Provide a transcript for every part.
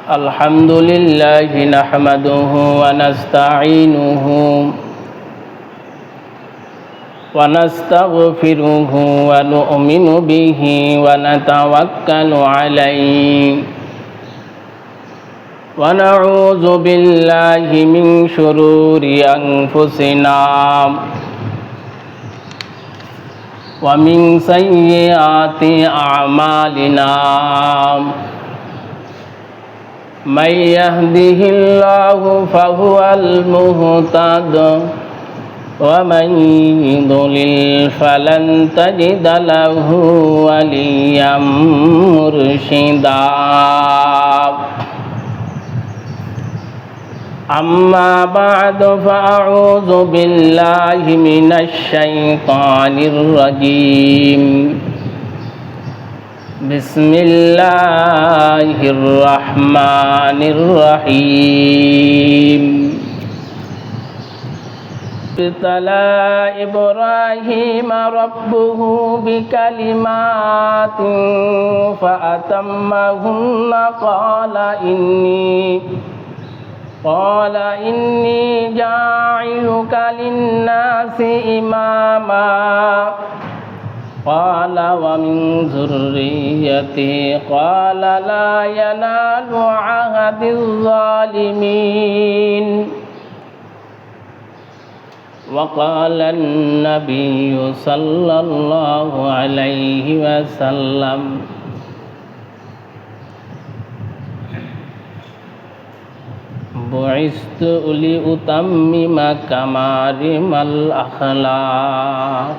الحمد لله نحمده ونستعينه ونستغفره ونؤمن به ونتوكل عليه ونعوذ بالله من شرور أنفسنا ومن سيئات أعمالنا من يهده الله فهو المهتد ومن يضلل فلن تجد له وليا مرشدا أما بعد فأعوذ بالله من الشيطان الرجيم بسم الله الرحمن الرحيم ابتلى إبراهيم ربه بكلمات فأتمهن قال إني جاعلك للناس إماما قال ومن ذريتي قال لا ينال عهد الظالمين وقال النبي صلى الله عليه وسلم بعثت لأتمم مكارم الأخلاق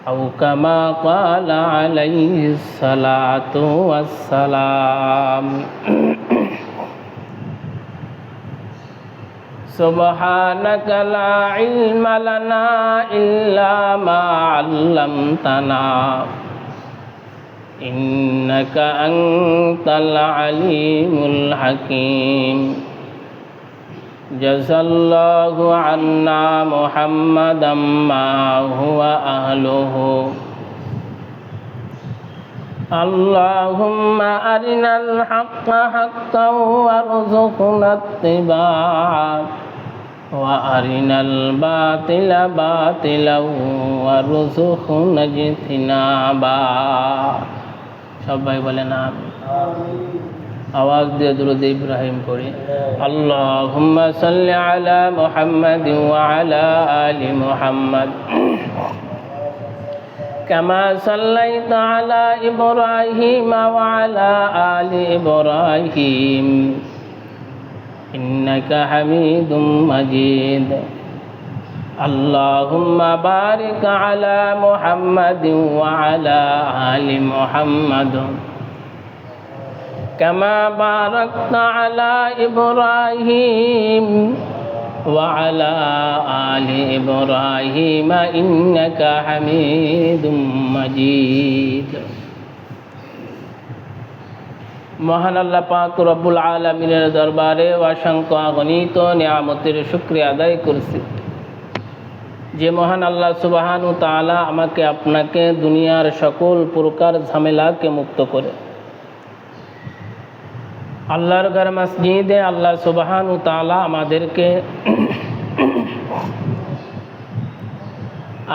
أو كما قال عليه الصلاة والسلام سبحانك لا علم لنا إلا ما علمتنا إنك أنت العليم الحكيم جزى الله عنا محمدا ما هو أهله اللهم أرنا الحق حقا وارزقنا اتباعه وأرنا الباطل باطلا وارزقنا اجتنابه সবাই বলেন আমিন আওয়াজ দিয়ে দুরূদ ইব্রাহিম পড়ি আল্লাহুম্মা সাল্লি আলা মুহাম্মাদিন ওয়া আলা আলি মুহাম্মাদ কামা সাল্লাইতা আলা ইব্রাহিম ওয়া আলা আলি ইব্রাহিম ইন্নাকা হামিদুম মাজিদ اللهم بارك على محمد وعلى آل محمد كما باركت على إبراهيم وعلى آل إبراهيم إنك حميد مجيد মহান আল্লাহ পাক রব্বুল আলামিনের দরবারে অসংখ্য অগণিত নিয়ামতের শুকরিয়া আদায় করছি যে মহান আল্লাহ সুবহানাহু ওয়া তাআলা আমাকে আপনাকে দুনিয়ার সকল প্রকার ঝামেলাকে মুক্ত করে আল্লাহর ঘর মসজিদে আল্লাহ সুবহানাহু ওয়া তাআলা আমাদেরকে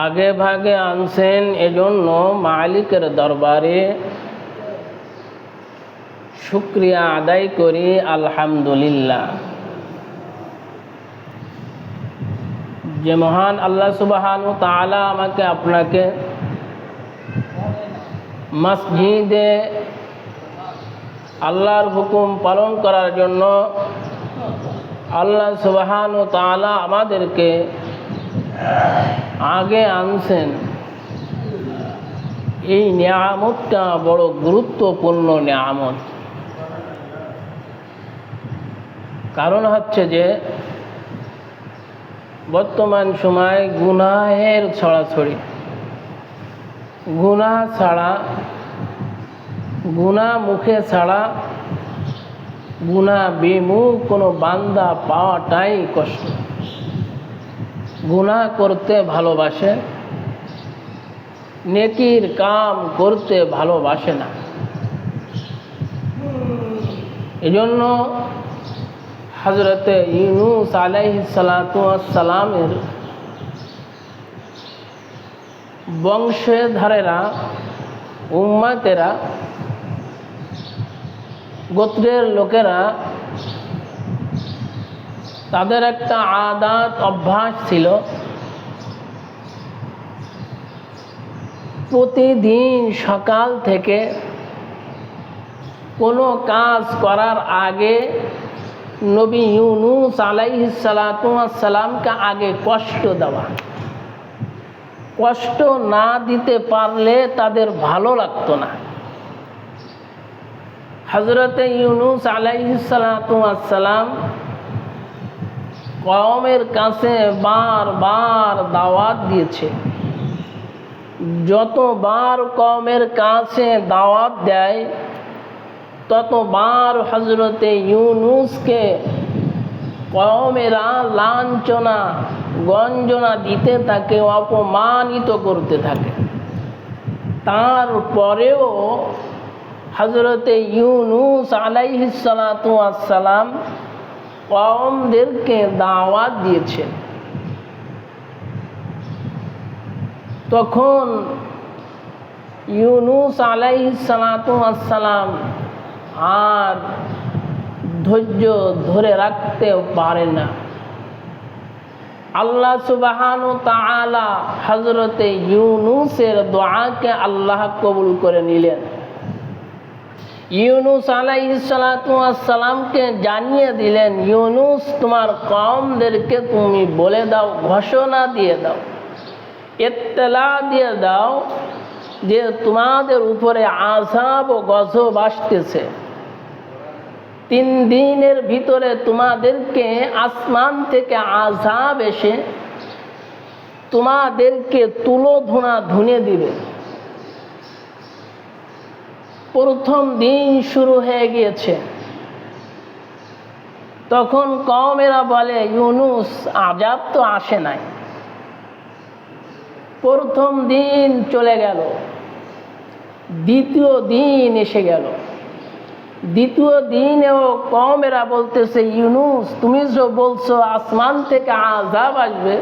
আগে ভাগে আনছেন এজন্য মালিকের দরবারে শুকরিয়া আদায় করি আলহামদুলিল্লাহ যে মহান আল্লাহ সুবহানাহু ওয়া তাআলা আমাকে আপনাকে মসজিদে আল্লাহর হুকুম পালন করার জন্য আল্লাহ সুবহানাহু ওয়া তাআলা আমাদেরকে আগে আনছেন এই নিয়ামতটা বড় গুরুত্বপূর্ণ নিয়ামত কারণ হচ্ছে যে বর্তমান সময় গুনাহের ছড়াছড়ি গুনাহ ছাড়া গুনাহ মুখে ছাড়া গুনাহ বিমুখ কোনো বান্দা পাওয়াটাই কষ্ট। গুনাহ করতে ভালোবাসে নেকির কাম করতে ভালোবাসে না। এজন্য হযরতে ইউনূস আলাইহিস সালাতু ওয়াস সালামের বংশধরেরা, উম্মতেরা, গোত্রের লোকেরা, তাদের একটা আদাত অভ্যাস ছিল, প্রতিদিন সকাল থেকে কোনো কাজ করার আগে নবী ইউনূস আলাইহিস সালাতু ওয়াস সালামকে আগে কষ্ট দেওয়া। কষ্ট না দিতে পারলে তাদের ভালো লাগতো না। হযরতে ইউনূস আলাইহিস সালাতু ওয়াস সালাম কওমের কাছে বারবার দাওয়াত দিয়েছে। যতবার কওমের কাছে দাওয়াত দেয় ততবার হযরতে ইউনূসকে কওমেরা লাঞ্ছনা গঞ্জনা দিতে থাকে, অপমানিত করতে থাকে। তারপরেও হযরতে ইউনূস আলাইহিস সালাতু ওয়াস সালাম কওমদেরকে দাওয়াত দিয়েছেন। তখন ইউনূস আলাইহিস সালাতু ওয়াস সালাম আর ধৈর্য ধরে রাখতে পারে না। আল্লাহ সুবহানাহু ওয়া তাআলা হযরতে ইউনূসের দোয়াকে আল্লাহ কবুল করে নিলেন। ইউনূস আলাইহিস সালাতু ওয়াস সালামকে জানিয়ে দিলেন, ইউনূস তোমার কওমদেরকে তুমি বলে দাও, ঘোষণা দিয়ে দাও, ইত্তলা দিয়ে দাও যে তোমাদের উপরে আযাব ও গজব আসতেছে। 3 দিনের ভিতরে তোমাদেরকে আসমান থেকে আযাব এসে তোমাদেরকে তুলোধুনা ধুনে দিবে। প্রথম দিন শুরু হয়ে গিয়েছে। তখন কওমেরা বলে, ইউনূস আযাব তো আসে নাই। প্রথম দিন চলে গেল, দ্বিতীয় দিন এসে গেল। দ্বিতীয় দিনেও কওমেরা বলতেছে, ইউনূস তুমি যে বলছো আসমান থেকে আযাব আসবে,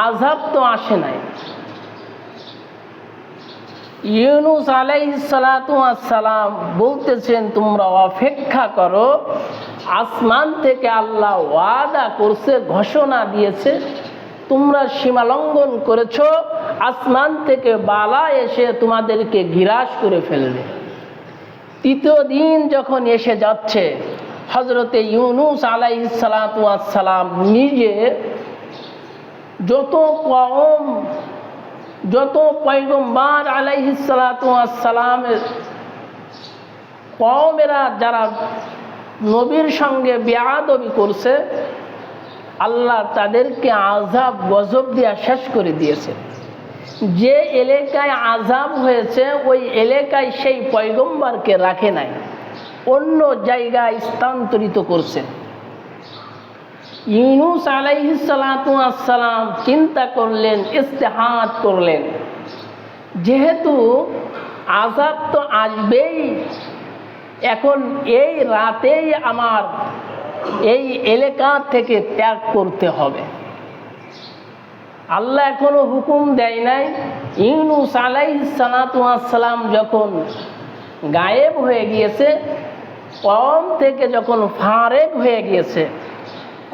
আযাব তো আসে নাই। ইউনূস আলাইহিস সালাতু ওয়াস সালাম বলতেছেন, তোমরা অপেক্ষা করো, আসমান থেকে আল্লাহ ওয়াদা করছে, ঘোষণা দিয়েছে, তোমরা সীমালঙ্ঘন করেছো, আসমান থেকে বালা এসে তোমাদেরকে গ্রাস করে ফেলবে। তৃতীয় দিন যখন এসে যাচ্ছে, হযরতে ইউনূস আলাইহিস সালাতু ওয়াস সালাম নিজে যত কওম, যত পয়গম্বর আলাইহিস সালাতু ওয়াস সালামের কওমেরা যারা নবীর সঙ্গে বেয়াদবি করছে, আল্লাহ তাদেরকে আযাব গজব দিয়া শেষ করে দিয়েছে। যে এলাকায় আযাব হয়েছে ওই এলাকায় সেই পয়গম্বরকে রাখে নাই, অন্য জায়গায় স্থানান্তরিত করছে। ইউনূস আলাইহিস সালাতু ওয়াস সালাম চিন্তা করলেন, ইস্তেহাদ করলেন, যেহেতু আযাব তো আসবেই, এখন এই রাতেই আমার এই এলাকা থেকে ত্যাগ করতে হবে। আল্লাহ এখনো হুকুম দেয় নাই। ইউনূস আলাইহিস সালাতু ওয়াস সালাম যখন গায়েব হয়ে গিয়েছে, কওম থেকে যখন ফারেক হয়ে গিয়েছে,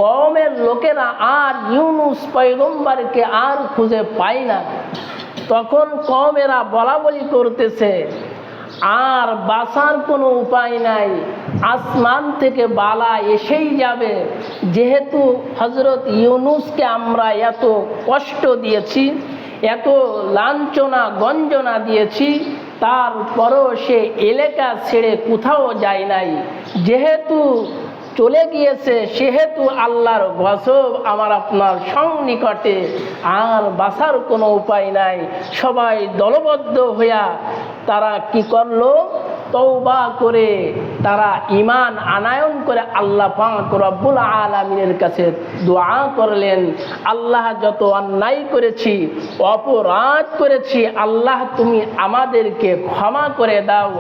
কওমের লোকেরা আর ইউনূস পয়গম্বরকে আর খুঁজে পায় না, তখন কওমেরা বলাবলি করতেছে, আর বাঁচার কোনো উপায় নাই, আসমান থেকে বালা এসেই যাবে। যেহেতু হযরত ইউনূসকে আমরা এত কষ্ট দিয়েছি, এত লাঞ্ছনা গঞ্জনা দিয়েছি, তারপরও সে এলাকা ছেড়ে কোথাও যায় নাই। যেহেতু চলে গিয়েছে, সেহেতু আল্লাহর গজব আমার আপনার সন্নিকটে, আর বাঁচার কোনো উপায় নাই। সবাই দলবদ্ধ হইয়া তারা কি করলো, তওবা করে তারা ঈমান আনায়ন করে আল্লাহ পাক রব্বুল আলামিনের কাছে দোয়া করলেন, আল্লাহ যত অন্যায় করেছি, অপরাধ করেছি, আল্লাহ তুমি আমাদেরকে ক্ষমা করে দাও।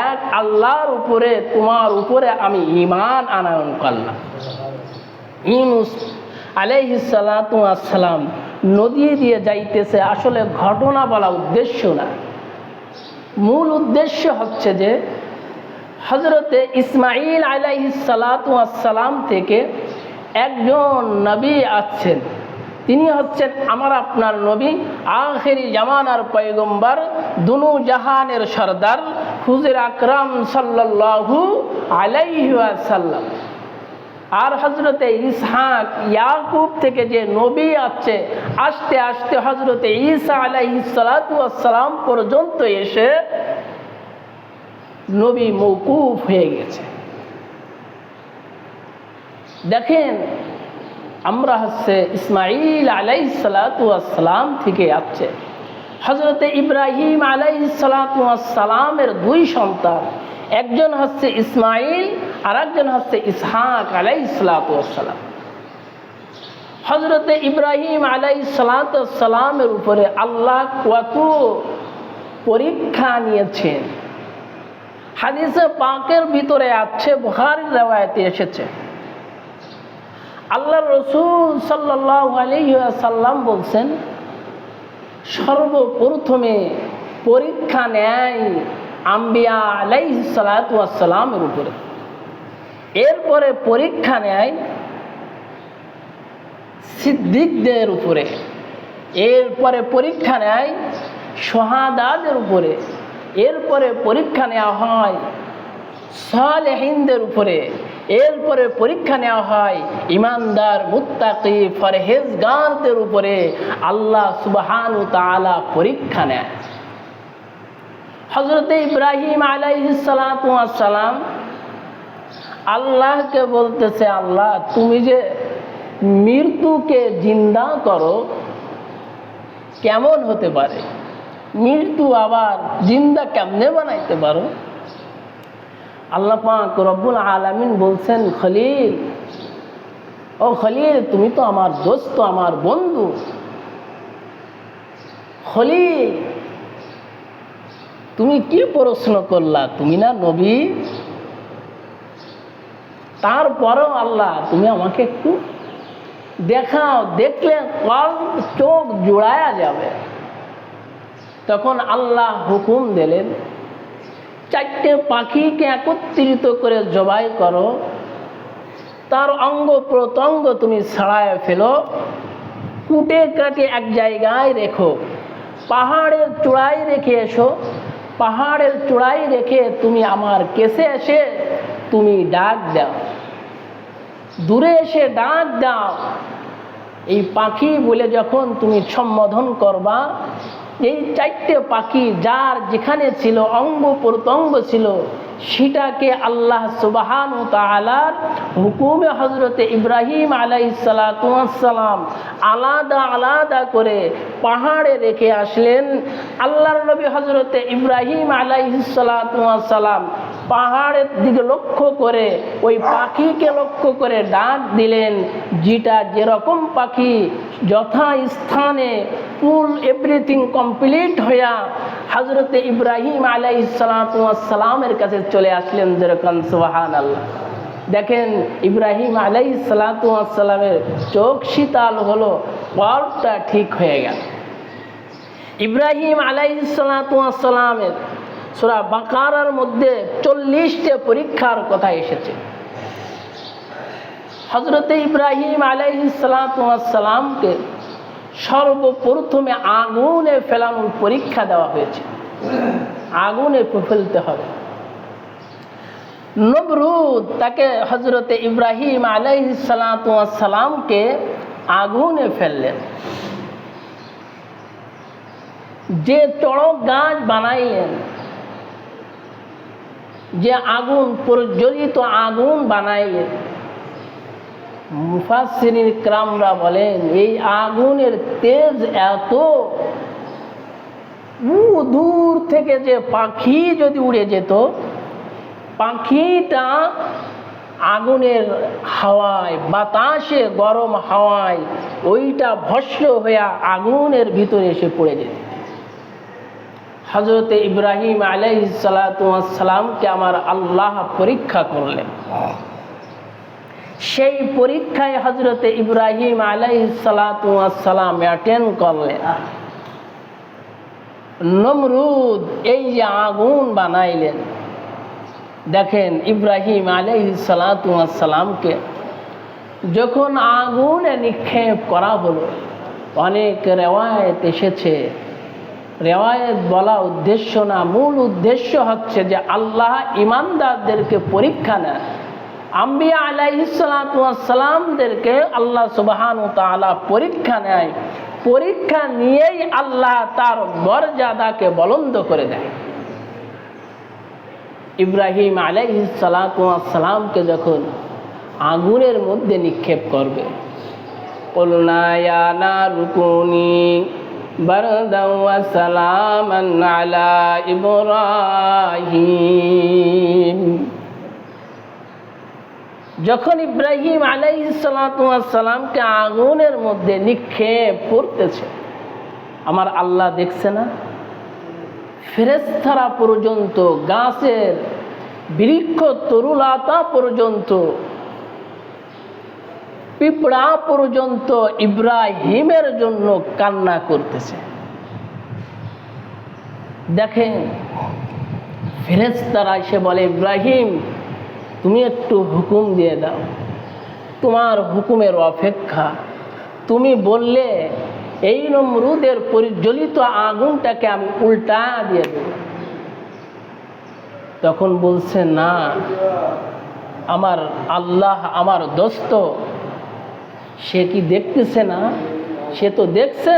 এক আল্লাহর উপরে, তোমার উপরে আমি ঈমান আনায়ন করলাম। ইউনূস আলাইহিস সালাতু ওয়াস সালাম নদী দিয়ে যাইতেছে। আসলে ঘটনা বলা উদ্দেশ্য না, মূল উদ্দেশ্য হচ্ছে যে হযরতে ইসমাঈল আলাইহিস সালাতু ওয়াস সালাম থেকে একজন নবী আছেন, তিনি হচ্ছেন আমার আপনার নবী, আখিরি জামানার পয়গম্বর, দুনু জাহানের সরদার হুজুর আকরাম সাল্লাল্লাহু আলাইহি ওয়াসাল্লাম। আর হযরতে ইসহাক ইয়াকুব থেকে যে নবী আছে, আস্তে আস্তে হযরতে ঈসা আলাইহিস সালাতু ওয়াস সালাম পর্যন্ত এসে নবী মওকুফ হয়ে গেছে। দেখেন, আমরা হচ্ছে ইসমাঈল আলাইহিস সালাতু ওয়াস সালাম থেকে আছে হযরতে ইব্রাহিম আলাইহিস সালাতু ওয়াস সালামের দুই সন্তান, একজন হচ্ছে ইসমাঈল আর একজন হচ্ছে ইসহাক আলাইহিস সালাতু ওয়াস সালাম। হযরতে ইব্রাহিম আলাইহিস সালাতু ওয়াস সালামের উপরে আল্লাহ কত পরীক্ষা নিয়েছেন। হাদিসে পাকের ভিতরে আছে, বুখারীর riwayate এসেছে, আল্লাহ রাসূল সাল্লাল্লাহু আলাইহি ওয়াসাল্লাম বলছেন, সর্বপ্রথমে পরীক্ষা নেয় আম্বিয়া আলাইহিস সালাতু ওয়াস সালামের উপরে, এরপরে পরীক্ষা নেয় সিদ্দিকদের উপরে, এরপরে পরীক্ষা নেয় শাহাদাতের উপরে, এরপরে পরীক্ষা নেওয়া হয় সালেহিনদের উপরে, এরপরে পরীক্ষা নেওয়া হয় ইমানদার মুত্তাকি পরহেজগারদের উপরে। আল্লাহ সুবহানাহু ওয়া তাআলা পরীক্ষা নেয়। হযরতে ইব্রাহিম আলাইহিস সালাতু ওয়াস সালাম আল্লাহকে বলতেছে, আল্লাহ তুমি যে মৃত্যুকে জিন্দা করো, কেমন হতে পারে? মৃত্যু আবার জিন্দা কেমনে বানাইতে পারো? আল্লাহ পাক রব্বুল আলামিন বলছেন, খলিল, ও খলিল, তুমি তো আমার দোস্ত, আমার বন্ধু। খলিল, তুমি কি প্রশ্ন করলা? তুমি না নবী? তারপরেও আল্লাহ তুমি আমাকে একটু দেখাও, দেখলে চোখ জোড়ায়া যাবে। তখন আল্লাহ হুকুম দিলেন, চারটে পাখিকে একত্রিত করে জবাই করো, তার অঙ্গ প্রত্যঙ্গ তুমি ছাড়ায় ফেলো, কুটে কাটে এক জায়গায় রেখো, পাহাড়ের চূড়ায় রেখে এসো, পাহাড়ের চূড়ায় রেখে তুমি আমার কাছে এসে তুমি ডাক দাও, দূরে এসে ডাক দাও। এই পাখি বলে যখন তুমি সম্বোধন করবা, এই চারটে পাখি যার যেখানে ছিল অঙ্গ প্রত্যঙ্গ ছিল, সেটাকে আল্লাহ সুবহানাহু ওয়া তাআলার হুকুমে হযরতে ইব্রাহিম আলাইহিস সালাতু ওয়াস সালাম আলাদা আলাদা করে পাহাড়ে রেখে আসলেন। আল্লাহর নবী হযরতে ইব্রাহিম আলাইহিস সালাতু ওয়াস সালাম পাহাড়ের দিকে লক্ষ্য করে ওই পাখিকে লক্ষ্য করে ডাক দিলেন, যেটা যেরকম পাখি যথাস্থানে ফুল এভরিথিং কমপ্লিট হইয়া হযরতে ইব্রাহিম আলাইহিস সালাতু ওয়াস সালামের কাছে চলে আসলেন। যেরকম সুবহানাল্লাহ। দেখেন, ইব্রাহিম আলাইহিস সালাতু ওয়াস সালামের চোখ শীতল হলো, পথটা ঠিক হয়ে গেল। ইব্রাহিম আলাইহিস সালাতু ওয়াস সালামের সূরা বাকারার মধ্যে 40টা পরীক্ষার কথা এসেছে। হযরতে ইব্রাহিম আলাইহিস সালাতু ওয়াস সালামকে সর্বপ্রথমে আগুনে ফেলানোর পরীক্ষা দেওয়া হয়েছে, আগুনে ফেলতে হবে। নমরুদ তাকে হযরতে ইব্রাহিম আলাইহিস সালাতু ওয়াস সালামকে আগুনে ফেললেন। যে চড়ক গাছ বানাইলেন, যে আগুন প্রজ্বলিত আগুন বানাইলেন, মুফাসসিরিন কিরামরা বলেন এই আগুনের তেজ এত, দূর থেকে যে পাখি যদি উড়ে যেত পাখিটা আগুনের হাওয়ায়, বাতাসে, গরম হাওয়ায় ওইটা ভস্ম হয়ে আগুনের ভিতরে এসে পড়ে যেত। হযরত ইব্রাহিম আলাইহিস সালাতু ওয়াস সালামকে আমার আল্লাহ পরীক্ষা করলেন। সেই পরীক্ষায় হযরত ইব্রাহিম আলাইহিস সালাতু ওয়াস সালাম অ্যাটেন্ড করলেন। নমরুদ এই যে আগুন বানাইলেন, দেখেন ইব্রাহিম আলাইহিস সালাতু ওয়াস সালামকে যখন আগুনে নিক্ষেপ করা হলো, অনেক রেওয়ায়েত এসেছে, রেওয়ায়েত বলা উদ্দেশ্য না, মূল উদ্দেশ্য হচ্ছে যে আল্লাহ ইমানদারদেরকে পরীক্ষা নেয়। আম্বিয়া আলাইহিস সালাতু ওয়াস সালামদেরকে আল্লাহ সুবহানাহু ওয়া তাআলা পরীক্ষা নেয়। পরীক্ষা নিয়েই আল্লাহ তার মর্যাদাকে বুলন্দ করে দেয়। ইব্রাহিম আলাইহিস সালাতু ওয়াস সালামকে যখন আগুনের মধ্যে নিক্ষেপ করবে, কুলনা ইয়া নারু কুনি বারদান ওয়া সালামান আলা ইব্রাহিম। যখন ইব্রাহিম আলাইহিস সালাতু ওয়াস সালামকে আগুনের মধ্যে নিক্ষেপ করতেছে, আমার আল্লাহ দেখছে না? ফেরেশতারা পর্যন্ত, গাছের বৃক্ষ তরুলতা পর্যন্ত, পিঁপড়া পর্যন্ত ইব্রাহিমের জন্য কান্না করতেছে। দেখেন ফেরেশতারা এসে বলে, ইব্রাহিম তুমি একটু হুকুম দিয়ে দাও, তোমার হুকুমের অপেক্ষা। তুমি বললে এই নমরুদের পরিজ্বলিত আগুনটাকে আমি উল্টা দিয়ে দেব। তখন বলছে, না, আমার আল্লাহ আমার দোস্ত, সে কি দেখতেছে না? সে তো দেখছে,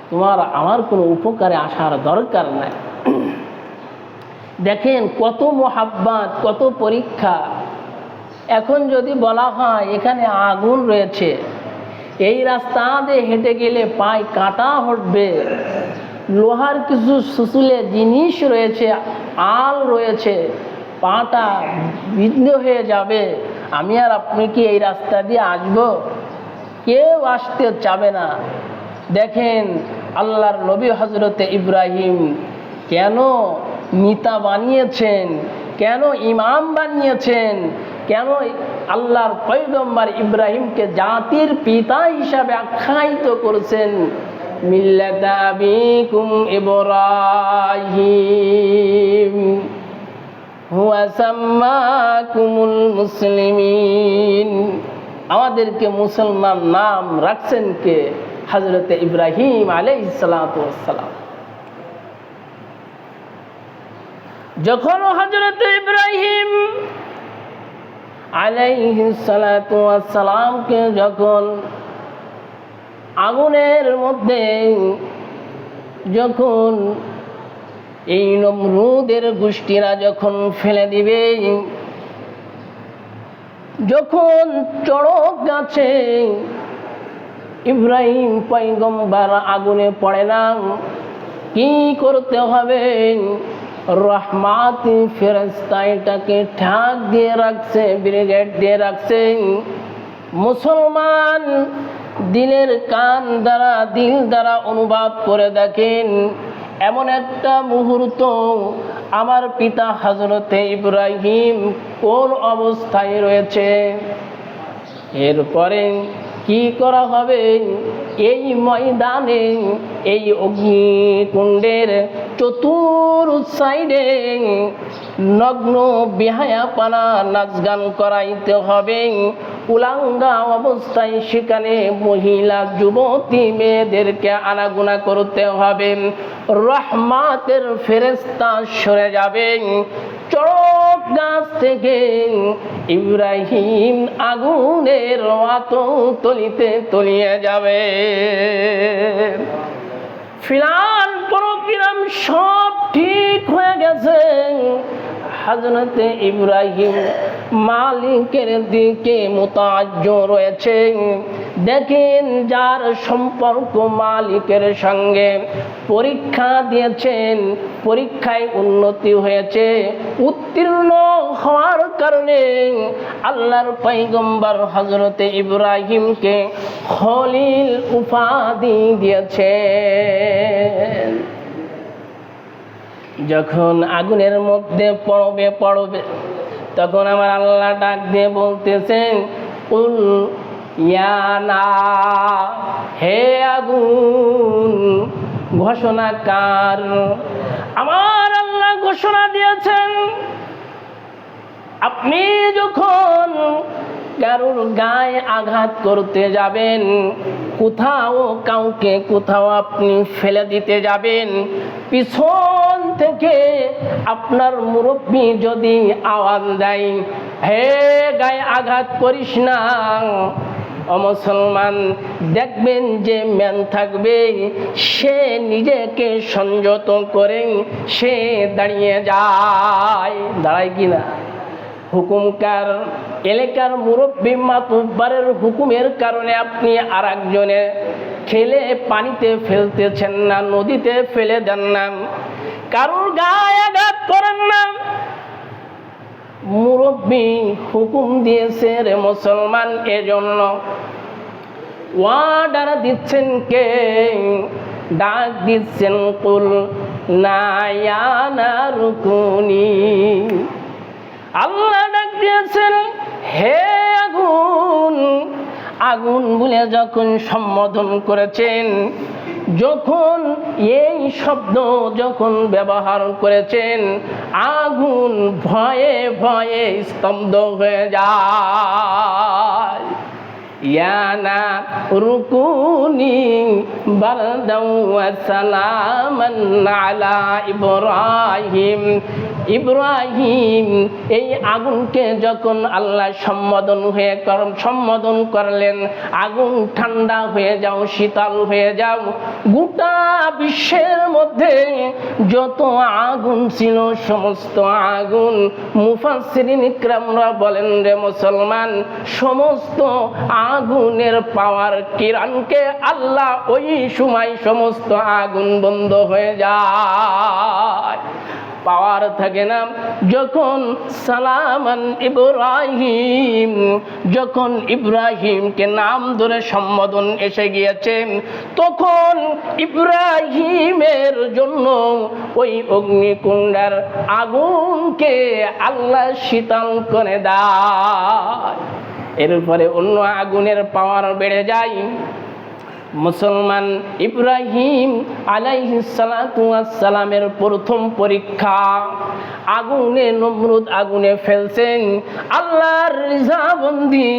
তোমার আমার কোনো উপকারে আসার দরকার নাই। দেখেন কত মোহাব্বত, কত পরীক্ষা। এখন যদি বলা হয় এখানে আগুন রয়েছে, এই রাস্তা দিয়ে হেঁটে গেলে পায়ে কাঁটা উঠবে, লোহার কিছু সুসুলে জিনিস রয়েছে, আল রয়েছে, পাটা বিদ্ধ হয়ে যাবে, আমি আর আপনি কি এই রাস্তা দিয়ে আসবো? কেউ আসতে চাবে না। দেখেন আল্লাহর নবী হযরতে ইব্রাহিম কেন নেতা বানিয়েছেন, কেন ইমাম বানিয়েছেন, কেন আল্লাহর পয়গম্বর ইব্রাহিমকে জাতির পিতা হিসাবে আখ্যায়িত করেছেন। মিল্লাতা আবিকুম ইব্রাহিম হুয়া সাম্মাকুমুল মুসলিমিন। আমাদেরকে মুসলমান নাম রাখছেন কে? হযরতে ইব্রাহিম আলাইহিস সালাতু ওয়াস সালাম। যখন হযরতে ইব্রাহিম আলাইহিস সালাতু ওয়াস সালামকে যখন আগুনের মধ্যে যখন এই নমরুদের গোষ্ঠীরা যখন ফেলে দিবে, যখন চড়ক গাছে ইব্রাহিম পয়গম্বর আগুনে পড়ে না, কি করতে হবে? রহমাতি ফেরেশতা এটাকে ঠাক দিয়ে রাখছে, ব্রিগেড দিয়ে রাখছে। মুসলমান দিলের কান দ্বারা, দিল দ্বারা অনুভব করে দেখেন, এমন একটা মুহূর্ত আমার পিতা হযরতে ইব্রাহিম কোন অবস্থায় রয়েছে। এরপরে কি করা হবে? এই ময়দানে, এই অগ্নিকুণ্ডের চতুর সাইডে নগ্ন বেহায়াপনা নাচ গান করাইতে হবে। উলাঙ্গা অবস্থায় সেখানে মহিলা, যুবতী, মেয়েদেরকে আনাগোনা করতে হবে। রহমাতের ফেরেশতা সরে যাবে। চড়ক গাছ থেকে ইব্রাহিম আগুনের তলিতে তলিয়ে যাবে। ফিলান প্রোগ্রাম সব ঠিক হয়ে গেছে। হযরতে ইব্রাহিম মালিকের দিকে মুতাজ্জ রয়েছে। দেখেন যার সম্পর্ক মালিকের সঙ্গে, পরীক্ষা দিয়েছেন, পরীক্ষায় উন্নতি হয়েছে, উত্তীর্ণ হওয়ার কারণে আল্লাহর পয়গম্বর হযরতে ইব্রাহিমকে খলিল উপাধি দিয়েছেন। যখন আগুনের মধ্যে পড়বে তখন আমার আল্লাহ ডাক দিয়ে বলতেছেন, কুল ইয়া নার, হে আগুন ঘোষণাকার। আমার আল্লাহ ঘোষণা দিয়েছেন, আপনি যখন কারোর গায়ে আঘাত করতে যাবেন, কোথাও আপনি ফেলে দিতে যাবেন, পিছন থেকে আপনার মুরব্বী যদি আওয়াজ দেয়, হে গায়ে আঘাত করিস না, ও মুসলমান, দেখবেন যে ম্যান থাকবে সে নিজেকে সংযত করে সে দাঁড়ায় কিনা। হুকুমকার এলাকার মুরব্বী মাতুব্বারের হুকুমের কারণে আপনি আর একজনের খেলে পানিতে ফেলতেছেন না, নদীতে ফেলে দেন না, কারোর গায়ে আঘাত করেন না। মুরব্বী হুকুম দিয়েছে রে মুসলমান, এজন্য ওয়ার্ডার দিচ্ছেন কে? ডাক দিচ্ছেন, কুল নায়ানা রুকুনি। আল্লাহ ডাক দিয়েছেন, হে আগুন। আগুন বলে যখন সম্বোধন করেছেন, যখন এই শব্দ যখন ব্যবহার করেছেন, আগুন ভয়ে ভয়ে স্তব্ধ হয়ে যায়। ইয়ানা রুকুনি বারদাও ওয়া সালামান আলা ইব্রাহিম। ইব্রাহিম, এই আগুনকে যখন আল্লাহ সম্বোধন করলেন, আগুন ঠান্ডা হয়ে যাও, শীতল হয়ে যাও। গোটা বিশ্বের মধ্যে যত আগুন ছিল সমস্ত আগুন, মুফাসসিরিন ইকরামরা বলেন রে মুসলমান, সমস্ত আগুনের পাওয়ার কিরণকে আল্লাহ ওই সময় সমস্ত আগুন বন্ধ হয়ে যায়, পাওয়ার থাকে না। যখন সালামান ইব্রাহিম, যখন ইব্রাহিমকে নাম ধরে সম্বোধন এসে গিয়েছেন, তখন ইব্রাহিমের জন্য ওই অগ্নিকুণ্ডের আগুনকে আল্লাহ শীতল করে দেয়। এরপরে অন্য আগুনের পাওয়ার বেড়ে যায়। মুসলমান, ইব্রাহিম আলাইহিস সালাতু ওয়াস সালামের প্রথম পরীক্ষা, আগুনে নমরুদ আগুনে ফেলছেন, আল্লাহর রিজাবন্দি,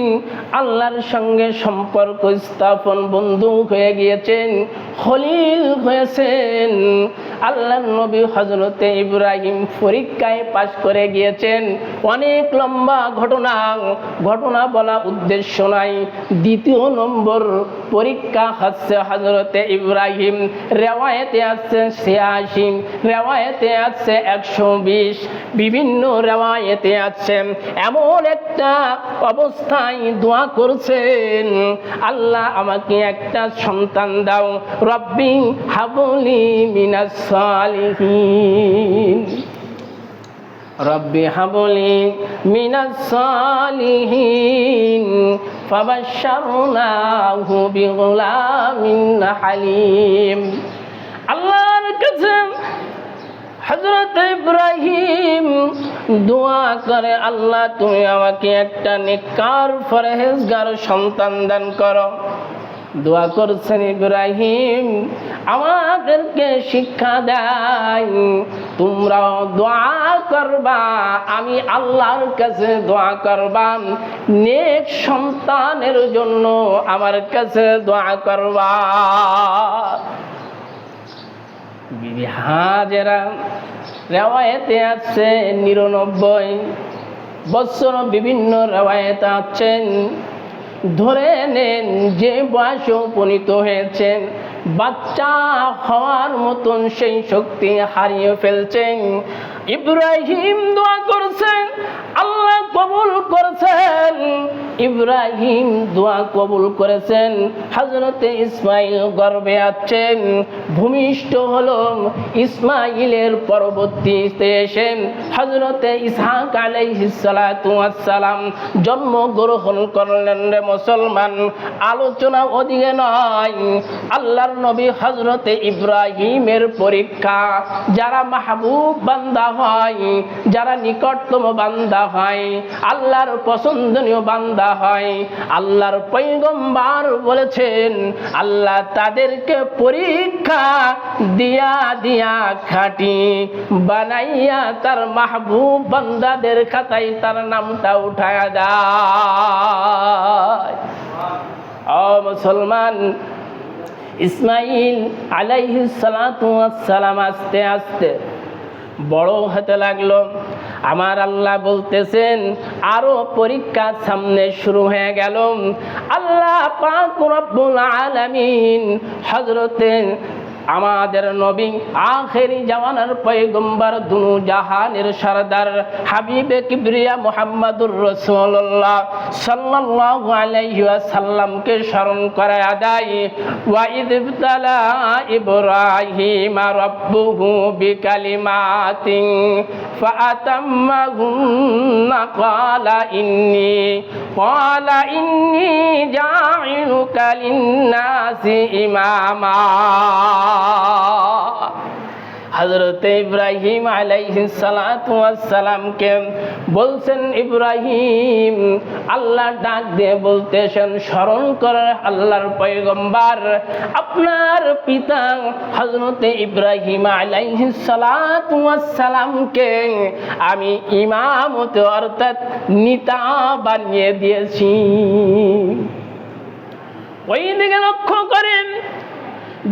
আল্লাহর সঙ্গে সম্পর্ক স্থাপন, বন্ধু হয়ে গিয়েছেন, খলিল হয়েছেন। আল্লাহর নবী হযরতে ইব্রাহিম পরীক্ষায় পাশ করে গিয়েছেন। অনেক লম্বা ঘটনা বলা উদ্দেশ্য নাই। দ্বিতীয় নম্বর পরীক্ষা হচ্ছে হযরতে ইব্রাহিম, রেওয়ায়েতে আছে ৮৬, রেওয়ায়েতে আছে ১২০, বিভিন্ন রেওয়ায়েতে আছে এমন একটা অবস্থায় দোয়া করছেন, আল্লাহ আমাকে একটা সন্তান দাও, রব্বি হাবলি মিনাস সালিহিন, রব্বি হাবলি মিনাস সালিহিন। ফাবাশশারনাহু বিগুলামিন হালিম। আল্লাহর কাছে হযরত ইব্রাহিম দোয়া করে, আল্লাহ তুমি আমাকে একটা নেককার পরহেজগার সন্তান দান করো। দোয়া করছেন ইব্রাহিম, আমাদেরকে শিক্ষা দেয়, তোমরাও দোয়া করবা, আমি আল্লাহর কাছে দোয়া করবা, নেক সন্তানের জন্য আমার কাছে দোয়া করবা। বিবি হাজেরা, রেওয়ায়েতে আছে ৯৯ বছর, বিভিন্ন রেওয়ায়েতে আছেন, ধরে নেন যে বয়সে উপনীত হয়েছেন, বাচ্চা হওয়ার মতন সেই শক্তি হারিয়ে ফেলছেন। ইব্রাহিম দোয়া করছেন, আল্লাহ কবুল করেছেন, ইব্রাহিম দোয়া কবুল করেছেন। হযরতে ইসমাইল গর্ভে আছেন, ভূমিষ্ঠ হলো। ইসমাইলের পরবর্তীতে এসে হযরতে ইসহাক আলাইহিস সালাতু ওয়াস সালাম জন্মগ্রহণ করলেন। রে মুসলমান, আলোচনা ওদিকে নয়। আল্লাহর নবী হযরতে ইব্রাহিমের পরীক্ষা, যারা মাহবুব বান্দা হয়, যারা নিকটতম বান্দা হয়, আল্লাহর পছন্দনীয় বান্দা হয়, আল্লাহর পয়গম্বর বলেছেন আল্লাহ তাদেরকে পরীক্ষা দিয়া দিয়া খাঁটি বানাইয়া তার মাহবুব বান্দাদের খাতায় তার নামটা উঠায়া যায়। ও মুসলমান, ইসমাইল আলাইহিস সালাতু ওয়াস সালাম আস্তে আস্তে বড় হতে লাগলো। আমার আল্লাহ বলতেছেন আরো পরীক্ষা সামনে শুরু হয়ে গেল। আল্লাহ পাক রব্বুল আলামিন হযরতে আমাদের নবী আখেরি জামানার পয়গম্বর, দুনু জাহানের সরদার হাবিবে কিবরিয়া মুহাম্মদুর রাসূলুল্লাহ সাল্লাল্লাহু আলাইহি ওয়াসাল্লামকে স্মরণ করায়া দেয়। ওয়া ইয ইবতালা ইব্রাহিম রাব্বুহু বিকালিমাতিন ফাআতাম্মাহুন্না ক্বালা ইন্নী জা'iলুকা লিন-নাসি ইমামা। হযরত ইব্রাহিম আলাইহিস সালাতু ওয়াস সালামকে বলছেন, ইব্রাহিম আল্লাহ ডাক দিয়ে বলতেছেন, স্মরণ করে আল্লাহর পয়গম্বর আপনার পিতা হযরত ইব্রাহিম আলাইহিস সালাতু ওয়াস সালামকে আমি ইমামতে অর্থাৎ নেতা বানিয়ে দিয়েছি। ওই দিকে লক্ষ্য করেন,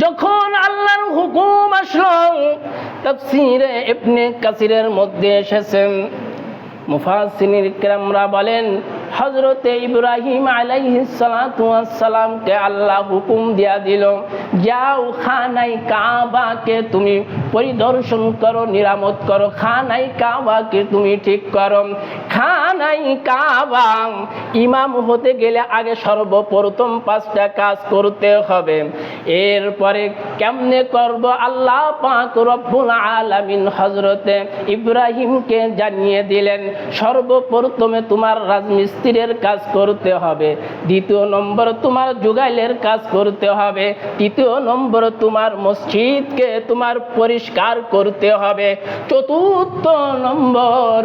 যখন আল্লাহর হুকুম আসলো, তাফসীরে ইবনে কাসিরের মধ্যে এসেছেন, মুফাসসিরিন কিরামরা বলেন হযরতে ইব্রাহিম আলাইহিস সালাতু ওয়াস সালামকে আল্লাহ হুকুম দিয়া দিল, যাও খানায়ে কাবাকে তুমি পরিদর্শন করো, নিরামত করো, খানায়ে কাবাকে তুমি ঠিক করো। খানায়ে কাবা ইমাম হতে গেলে আগে সর্বপ্রথম 5টা কাজ করতে হবে। এরপরে কেমনে করব আল্লাহ পাক রব্বুল আলামিন হযরতে ইব্রাহিমকে জানিয়ে দিলেন, সর্বপ্রথমে তোমার রাজমিস্ত্রির কাজ করতে হবে, দ্বিতীয় নম্বর তোমার জুগাইলের কাজ করতে হবে, তৃতীয় নম্বর তোমার মসজিদকে তোমার পরিষ্কার করতে হবে, চতুর্থ নম্বর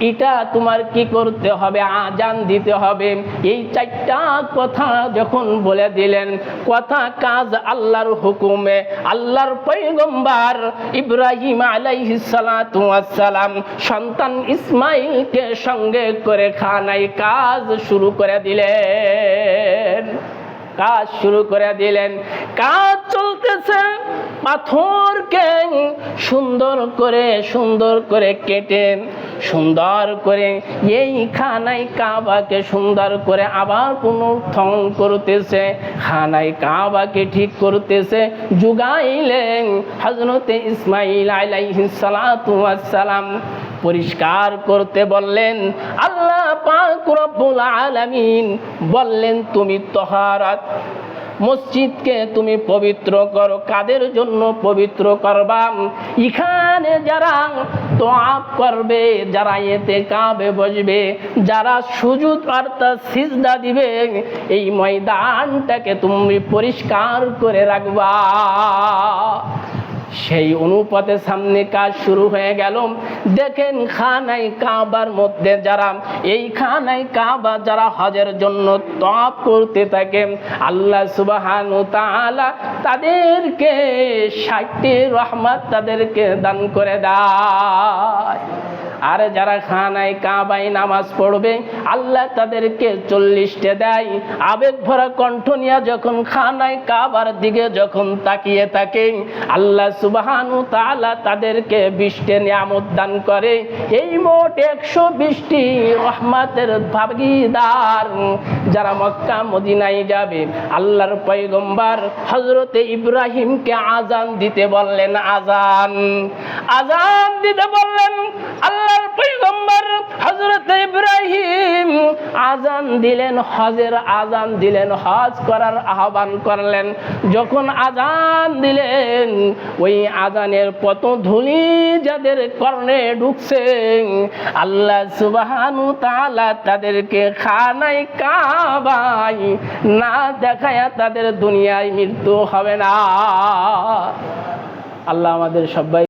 এটা তোমার কি করতে হবে, আজান দিতে হবে। এই 4টা কথা যখন বলে দিলেন, কথা কাজ আল্লাহর হুকুমে, আল্লাহর পয়গম্বর ইব্রাহিম আলাইহিস সালাতু ওয়াস সালাম সন্তান ইসমাইলকে সঙ্গে করে খানায় কাজ শুরু করে দিলেন। কাজ শুরু করে দিলেন, কাজ চলতেছে। পাথরকে সুন্দর করে কেটে সুন্দর করে এই খানায় কাবাকে সুন্দর করে আবার পুনরুত্থান করতেছে, খানায় কাবাকে ঠিক করতেছে। যুগাইলেন হযরতে ইসমাইল আলাইহিস সালাতু ওয়াস সালাম পরিষ্কার করতে বললেন। আল্লাহ পাক রব্বুল আলামিন বললেন, তুমি তাহারাত মসজিদকে তুমি পবিত্র করো। কাদের জন্য পবিত্র করবা? এখানে যারা তোয়াফ করবে, যারা ইতিকাফে বসবে, যারা সুজুদ অর্থাৎ সিজদা দিবে, এই ময়দানটাকে তুমি পরিষ্কার করে রাখবা। সেই অনুপাতে সামনে কাজ শুরু হয়ে গেল। দেখেন খানায় কাবার মধ্যে যারা এই খানায় কাবা যারা হজের জন্য তওয়াফ করতে থাকে, আল্লাহ সুবহানাহু ওয়া তাআলা তাদেরকে 60টি রহমত তাদেরকে দান করে দেয়। আর যারা খানায় কাবায় নামাজ পড়বে, আল্লাহ তাদেরকে 40টা দেয়। আবেগ ভরা কণ্ঠ নিয়ে যখন খানায় কাবার দিকে যখন তাকিয়ে থাকে, আল্লাহ সুবহানাহু ওয়া তাআলা তাদেরকে 20টা নিয়ামত দান করে। এই মোট 120টি রহমতের ভাগীদার যারা মক্কা মদিনায় যাবে। আল্লাহর পয়গম্বর হযরতে ইব্রাহিমকে আজান দিতে বললেন, আজান দিতে বললেন। আল্লাহর পয়গম্বর পয়গম্বর হযরত ইব্রাহিম আযান দিলেন, হজের আযান দিলেন, হজ করার আহ্বান করলেন। যখন আযান দিলেন ওই আযানের পতধ্বনি যাদের কর্ণে ঢুকছে আল্লাহ সুবহানাহু তাআলা তাদেরকে খানায় কাবায় না দেখায়া তাদের দুনিয়ায় মৃত্যু হবে না। আল্লাহ আমাদের সবাই